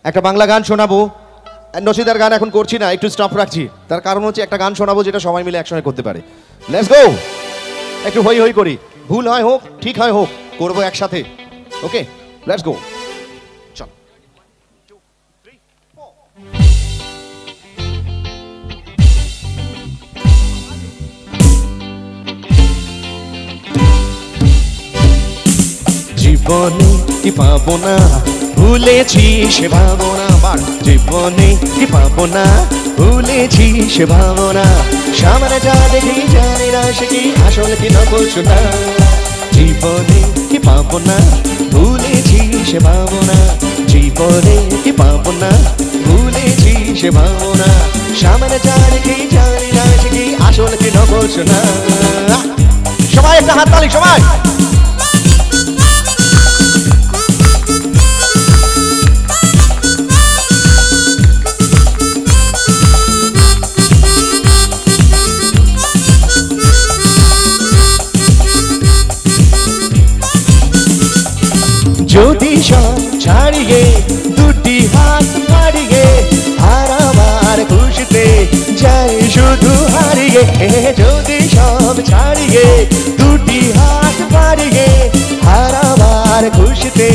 একটা বাংলা গান শোনাবো। নসিদার গান এখন করছি না, একটু স্টপ রাখছি। তার কারণ হচ্ছে একটা গান শোনাবো যেটা সবাই মিলে একসঙ্গে করতে পারে। লেটস গো, একটু হই হই করি, ভুল হয় হোক ঠিক হয় হোক, করবো একসাথে। ওকে, লেটস গো। চল। জীবনে কি পাবো না, ভুলেছি সে ভাবনা। বার জীবনে কি পাবো না, ভুলেছি সে ভাবনা। সামনে যা দেখি জানি না সে কি আসল কি নকল শোনা। জীবনে কি পাবো না, ভুলেছি সে ভাবনা। জীবনে কি পাবো না, ভুলেছি সে ভাবনা। সামনে যা দেখি জানি না সে কি আসল কি নকল শোনা। সবাই একটা হাত তালি, সবাই। যদি সব ছাড়িয়ে দুটি হাত হারিয়ে আর আমার খুশিতে যাই শুধু হারিয়ে। যদি সব ছাড়িয়ে দুটি হাত হারিয়ে আর আমার খুশিতে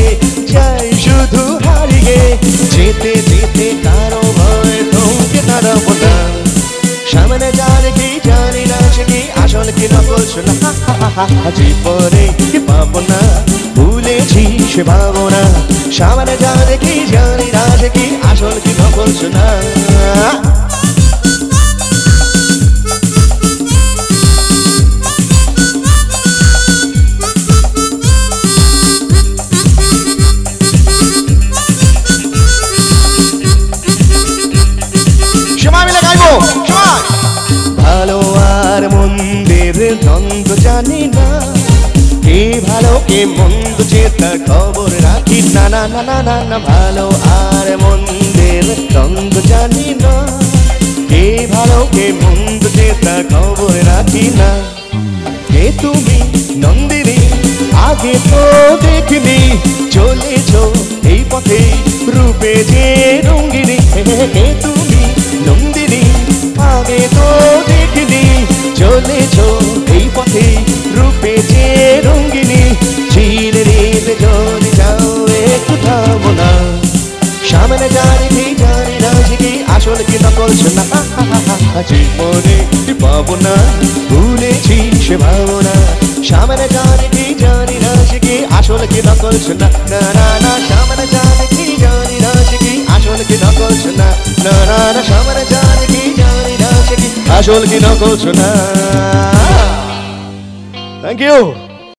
যাই শুধু হারিয়ে। যেতে যেতে কারো ভয় তোকে দাঁড়াবো না। সামনে জানে কি জানি না সে কি আসল কি নকল শোনা। জীবনে কি পাবো না, ভুলেছি সে ভাবনা। সামনে জানে কি জানি না সে কি আসল কি নকল শোনা। সবাই মিলে গাইবো, সবাই। ভালো আর মন্দের দ্বন্দ্ব জানি না, কে ভালো কে মন্দ যে তার খবর রাখি না। না না না না না, ভালো আর মন্দের দ্বন্দ্ব জানি না, কে ভালো কে মন্দ যে তার খবর রাখি না। কে তুমি নন্দিনী, আগে তো দেখিনি, চলেছ এই পথে রূপে যে রঙ্গিনী। কে তুমি নন্দিনী, আগে তো দেখিনি, চলেছ এই পথে রূপে যে রঙ্গিনী। চির রেল যদি যাও একটু থামো না। সামনে জানি কি জানি না সে কি আসল কি নকল শোনা। জীবনে কি পাবো না, ভুলেছি সে ভাবনা। সামনে জানি কি জানি না সে কি আসল কি নকল শোনা। না না না, সামনে জানি কি জানি না সে কি আসল কি নকল শোনা। না না না, সামনে জানি কি জানি না সে কি আসল কি নকল শোনা। Thank you.